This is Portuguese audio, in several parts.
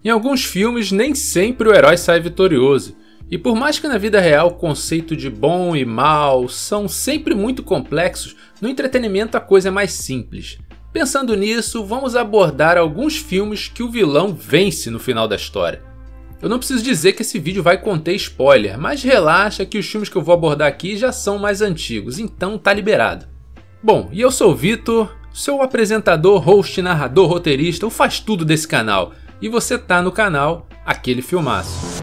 Em alguns filmes, nem sempre o herói sai vitorioso. E por mais que na vida real o conceito de bom e mal são sempre muito complexos, no entretenimento a coisa é mais simples. Pensando nisso, vamos abordar alguns filmes que o vilão vence no final da história. Eu não preciso dizer que esse vídeo vai conter spoiler, mas relaxa que os filmes que eu vou abordar aqui já são mais antigos, então tá liberado. Bom, e eu sou o Vitor, seu apresentador, host, narrador, roteirista, o faz tudo desse canal. E você tá no canal Aquele Filmaço.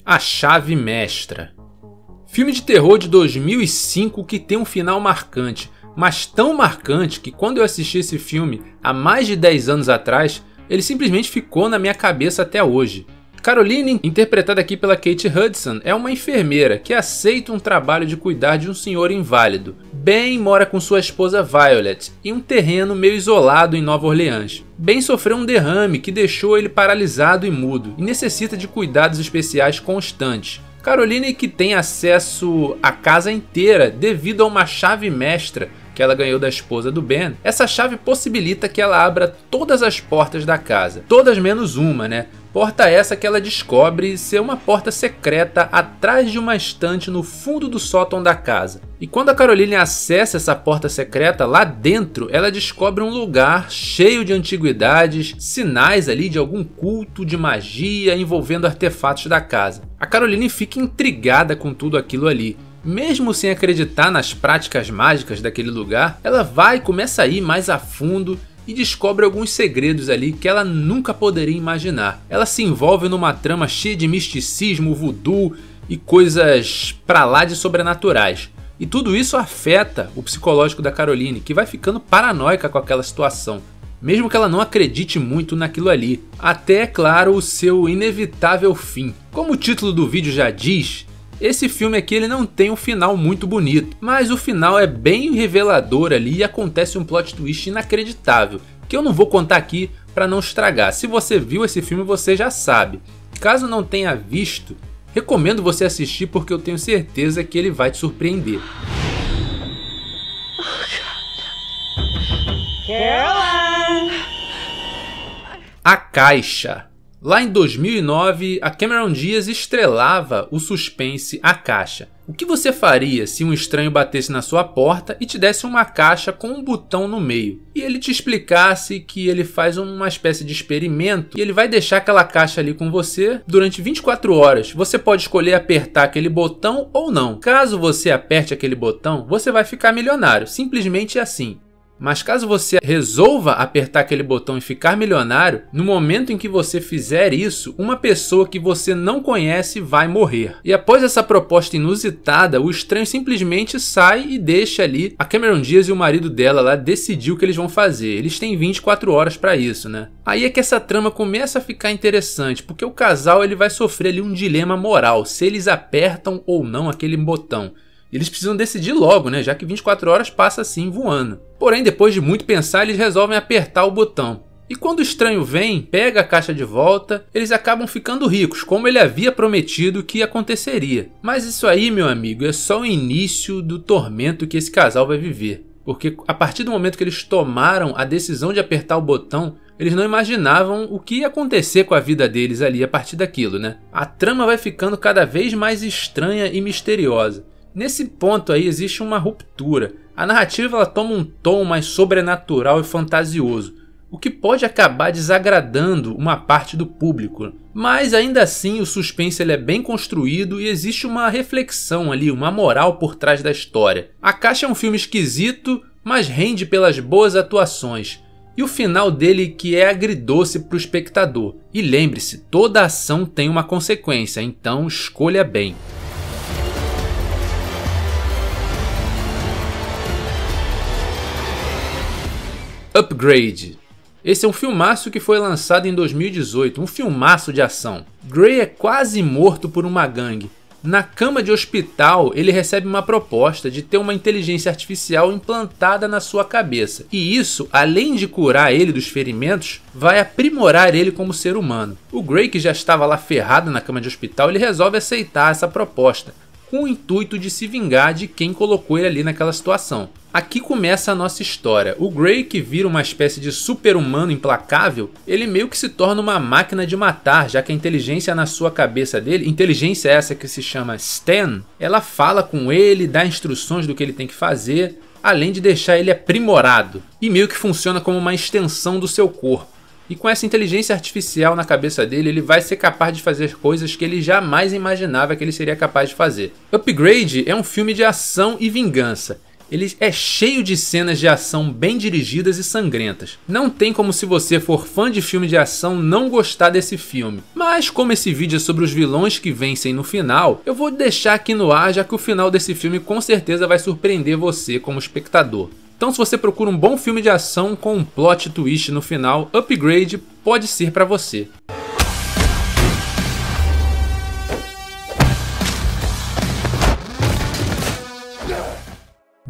A Chave Mestra. Filme de terror de 2005 que tem um final marcante, mas tão marcante que quando eu assisti esse filme há mais de 10 anos atrás, ele simplesmente ficou na minha cabeça até hoje. Caroline, interpretada aqui pela Kate Hudson, é uma enfermeira que aceita um trabalho de cuidar de um senhor inválido. Ben mora com sua esposa Violet em um terreno meio isolado em Nova Orleans. Ben sofreu um derrame que deixou ele paralisado e mudo e necessita de cuidados especiais constantes. Caroline, que tem acesso à casa inteira devido a uma chave mestra que ela ganhou da esposa do Ben, essa chave possibilita que ela abra todas as portas da casa. Todas menos uma, né? Porta essa que ela descobre ser uma porta secreta atrás de uma estante no fundo do sótão da casa. E quando a Caroline acessa essa porta secreta, lá dentro ela descobre um lugar cheio de antiguidades, sinais ali de algum culto de magia envolvendo artefatos da casa. A Caroline fica intrigada com tudo aquilo ali. Mesmo sem acreditar nas práticas mágicas daquele lugar, ela vai e começa a ir mais a fundo e descobre alguns segredos ali que ela nunca poderia imaginar. Ela se envolve numa trama cheia de misticismo, voodoo e coisas pra lá de sobrenaturais. E tudo isso afeta o psicológico da Caroline, que vai ficando paranoica com aquela situação, mesmo que ela não acredite muito naquilo ali. Até, é claro, o seu inevitável fim. Como o título do vídeo já diz, esse filme aqui ele não tem um final muito bonito, mas o final é bem revelador ali e acontece um plot twist inacreditável, que eu não vou contar aqui para não estragar. Se você viu esse filme você já sabe. Caso não tenha visto, recomendo você assistir porque eu tenho certeza que ele vai te surpreender. A Caixa. Lá em 2009, a Cameron Diaz estrelava o suspense A Caixa. O que você faria se um estranho batesse na sua porta e te desse uma caixa com um botão no meio? E ele te explicasse que ele faz uma espécie de experimento e ele vai deixar aquela caixa ali com você durante 24 horas. Você pode escolher apertar aquele botão ou não. Caso você aperte aquele botão, você vai ficar milionário. Simplesmente assim. Mas caso você resolva apertar aquele botão e ficar milionário, no momento em que você fizer isso, uma pessoa que você não conhece vai morrer. E após essa proposta inusitada, o estranho simplesmente sai e deixa ali a Cameron Diaz e o marido dela lá decidir o que eles vão fazer. Eles têm 24 horas para isso, né? Aí é que essa trama começa a ficar interessante, porque o casal ele vai sofrer ali um dilema moral, se eles apertam ou não aquele botão. Eles precisam decidir logo, né? Já que 24 horas passa assim voando. Porém, depois de muito pensar, eles resolvem apertar o botão. E quando o estranho vem, pega a caixa de volta, eles acabam ficando ricos, como ele havia prometido que aconteceria. Mas isso aí, meu amigo, é só o início do tormento que esse casal vai viver. Porque a partir do momento que eles tomaram a decisão de apertar o botão, eles não imaginavam o que ia acontecer com a vida deles ali a partir daquilo, né? A trama vai ficando cada vez mais estranha e misteriosa. Nesse ponto aí existe uma ruptura. A narrativa ela toma um tom mais sobrenatural e fantasioso, o que pode acabar desagradando uma parte do público. Mas ainda assim o suspense ele é bem construído e existe uma reflexão ali, uma moral por trás da história. A Caixa é um filme esquisito, mas rende pelas boas atuações. E o final dele que é agridoce para o espectador. E lembre-se, toda ação tem uma consequência, então escolha bem. Upgrade. Esse é um filmaço que foi lançado em 2018, um filmaço de ação. Gray é quase morto por uma gangue. Na cama de hospital, ele recebe uma proposta de ter uma inteligência artificial implantada na sua cabeça. E isso, além de curar ele dos ferimentos, vai aprimorar ele como ser humano. O Gray, que já estava lá ferrado na cama de hospital, ele resolve aceitar essa proposta, com o intuito de se vingar de quem colocou ele ali naquela situação. Aqui começa a nossa história. O Gray, que vira uma espécie de super-humano implacável, ele meio que se torna uma máquina de matar, já que a inteligência na sua cabeça dele, inteligência essa que se chama Stan, ela fala com ele, dá instruções do que ele tem que fazer, além de deixar ele aprimorado, e meio que funciona como uma extensão do seu corpo. E com essa inteligência artificial na cabeça dele, ele vai ser capaz de fazer coisas que ele jamais imaginava que ele seria capaz de fazer. Upgrade é um filme de ação e vingança. Ele é cheio de cenas de ação bem dirigidas e sangrentas. Não tem como, se você for fã de filme de ação, não gostar desse filme. Mas como esse vídeo é sobre os vilões que vencem no final, eu vou deixar aqui no ar, já que o final desse filme com certeza vai surpreender você como espectador. Então, se você procura um bom filme de ação com um plot twist no final, Upgrade pode ser para você. –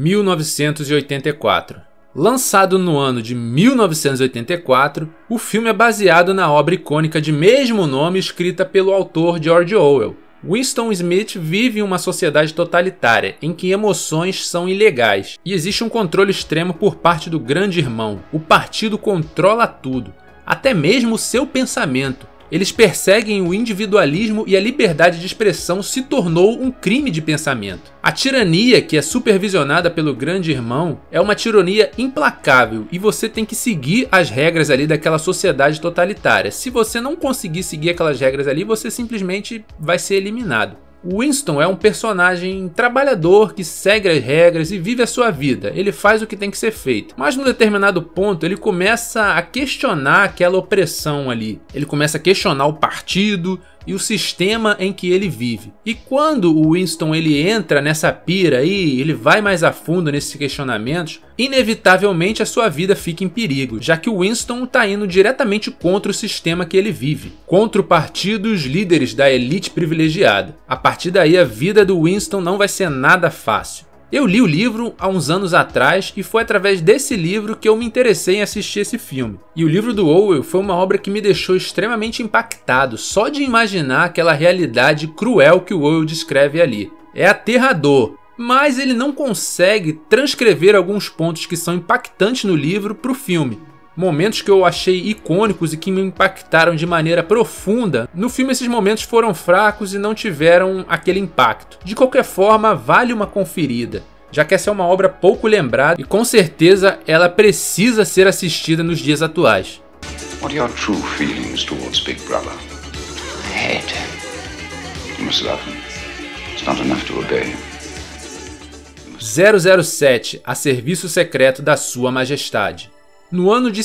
1984. Lançado no ano de 1984, o filme é baseado na obra icônica de mesmo nome escrita pelo autor George Orwell. Winston Smith vive em uma sociedade totalitária, em que emoções são ilegais, e existe um controle extremo por parte do Grande Irmão. O partido controla tudo, até mesmo o seu pensamento. Eles perseguem o individualismo e a liberdade de expressão se tornou um crime de pensamento. A tirania, que é supervisionada pelo Grande Irmão, é uma tirania implacável e você tem que seguir as regras ali daquela sociedade totalitária. Se você não conseguir seguir aquelas regras ali, você simplesmente vai ser eliminado. Winston é um personagem trabalhador que segue as regras e vive a sua vida. Ele faz o que tem que ser feito. Mas num determinado ponto ele começa a questionar aquela opressão ali. Ele começa a questionar o partido e o sistema em que ele vive. E quando o Winston ele entra nessa pira aí, ele vai mais a fundo nesses questionamentos, inevitavelmente a sua vida fica em perigo, já que o Winston está indo diretamente contra o sistema que ele vive, contra o partido e os líderes da elite privilegiada. A partir daí a vida do Winston não vai ser nada fácil. Eu li o livro há uns anos atrás e foi através desse livro que eu me interessei em assistir esse filme. E o livro do Orwell foi uma obra que me deixou extremamente impactado só de imaginar aquela realidade cruel que o Orwell descreve ali. É aterrador, mas ele não consegue transcrever alguns pontos que são impactantes no livro para o filme. Momentos que eu achei icônicos e que me impactaram de maneira profunda, no filme esses momentos foram fracos e não tiveram aquele impacto. De qualquer forma, vale uma conferida, já que essa é uma obra pouco lembrada e com certeza ela precisa ser assistida nos dias atuais. What are your true feelings towards Big Brother? I hate him. You must love him. It's not enough to obey him. 007, a serviço secreto da Sua Majestade. No ano de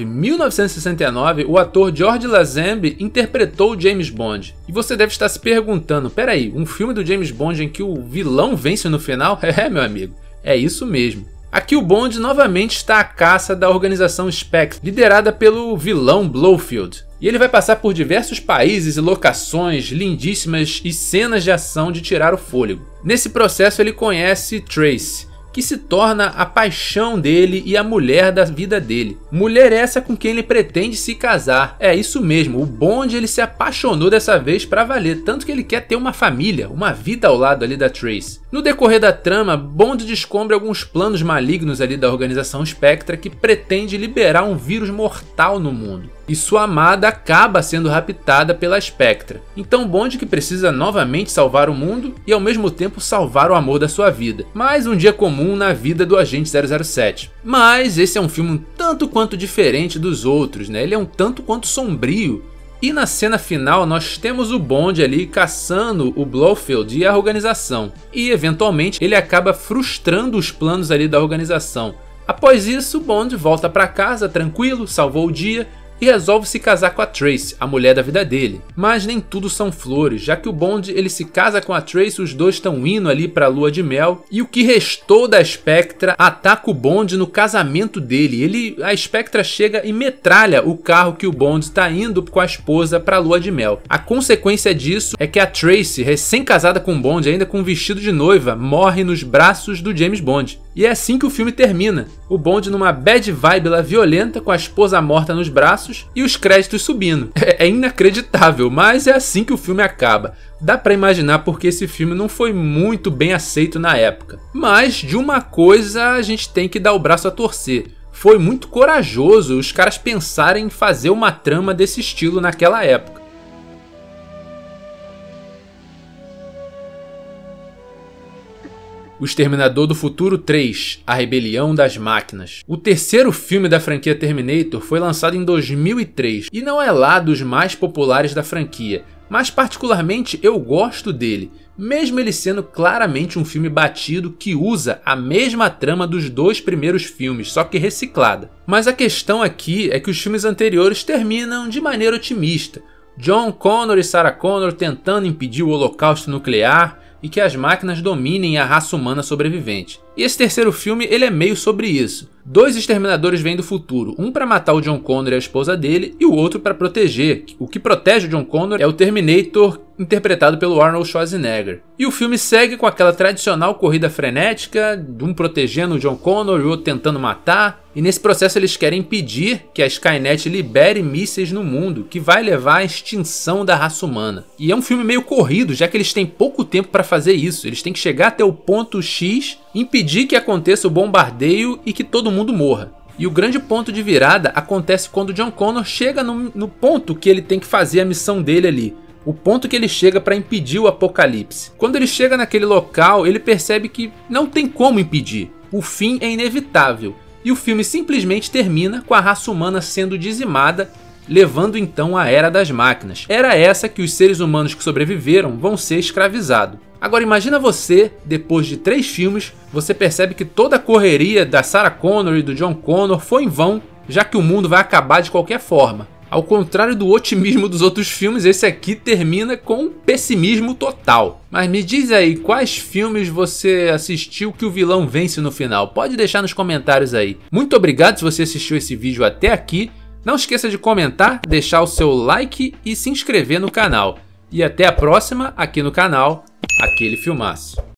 1969, o ator George Lazenby interpretou James Bond. E você deve estar se perguntando, peraí, um filme do James Bond em que o vilão vence no final? É, meu amigo, é isso mesmo. Aqui o Bond novamente está à caça da organização Spectre, liderada pelo vilão Blofeld. E ele vai passar por diversos países e locações lindíssimas e cenas de ação de tirar o fôlego. Nesse processo ele conhece Tracy, que se torna a paixão dele e a mulher da vida dele. Mulher essa com quem ele pretende se casar. É isso mesmo, o Bond ele se apaixonou dessa vez pra valer, tanto que ele quer ter uma família, uma vida ao lado ali da Tracy. No decorrer da trama, Bond descobre alguns planos malignos ali da organização Spectre que pretende liberar um vírus mortal no mundo. E sua amada acaba sendo raptada pela Spectre. Então Bond que precisa novamente salvar o mundo e ao mesmo tempo salvar o amor da sua vida. Mais um dia comum na vida do agente 007. Mas esse é um filme um tanto quanto diferente dos outros, né? Ele é um tanto quanto sombrio. E na cena final nós temos o Bond ali caçando o Blofeld e a organização. E eventualmente ele acaba frustrando os planos ali da organização. Após isso, Bond volta para casa tranquilo, salvou o dia e resolve se casar com a Tracy, a mulher da vida dele. Mas nem tudo são flores, já que o Bond ele se casa com a Tracy, os dois estão indo ali para a lua de mel, e o que restou da Spectra ataca o Bond no casamento dele. A Spectra chega e metralha o carro que o Bond está indo com a esposa para a lua de mel. A consequência disso é que a Tracy, recém-casada com o Bond, ainda com um vestido de noiva, morre nos braços do James Bond. E é assim que o filme termina, o Bond numa bad vibe lá violenta com a esposa morta nos braços e os créditos subindo. É inacreditável, mas é assim que o filme acaba. Dá pra imaginar porque esse filme não foi muito bem aceito na época. Mas de uma coisa a gente tem que dar o braço a torcer. Foi muito corajoso os caras pensarem em fazer uma trama desse estilo naquela época. O Exterminador do Futuro 3, A Rebelião das Máquinas. O terceiro filme da franquia Terminator foi lançado em 2003 e não é lá dos mais populares da franquia, mas particularmente eu gosto dele, mesmo ele sendo claramente um filme batido que usa a mesma trama dos dois primeiros filmes, só que reciclada. Mas a questão aqui é que os filmes anteriores terminam de maneira otimista. John Connor e Sarah Connor tentando impedir o holocausto nuclear e que as máquinas dominem a raça humana sobrevivente. E esse terceiro filme ele é meio sobre isso. Dois exterminadores vêm do futuro, um para matar o John Connor e a esposa dele e o outro para proteger. O que protege o John Connor é o Terminator interpretado pelo Arnold Schwarzenegger. E o filme segue com aquela tradicional corrida frenética, de um protegendo o John Connor e o outro tentando matar. E nesse processo eles querem impedir que a Skynet libere mísseis no mundo, que vai levar à extinção da raça humana. E é um filme meio corrido, já que eles têm pouco tempo para fazer isso. Eles têm que chegar até o ponto X, impedir que aconteça o bombardeio e que todo mundo morra. E o grande ponto de virada acontece quando o John Connor chega no ponto que ele tem que fazer a missão dele ali. O ponto que ele chega para impedir o apocalipse. Quando ele chega naquele local, ele percebe que não tem como impedir. O fim é inevitável. E o filme simplesmente termina com a raça humana sendo dizimada, levando então à Era das Máquinas. Era essa que os seres humanos que sobreviveram vão ser escravizados. Agora imagina você, depois de 3 filmes, você percebe que toda a correria da Sarah Connor e do John Connor foi em vão, já que o mundo vai acabar de qualquer forma. Ao contrário do otimismo dos outros filmes, esse aqui termina com um pessimismo total. Mas me diz aí, quais filmes você assistiu que o vilão vence no final? Pode deixar nos comentários aí. Muito obrigado se você assistiu esse vídeo até aqui. Não esqueça de comentar, deixar o seu like e se inscrever no canal. E até a próxima aqui no canal Aquele Filmaço.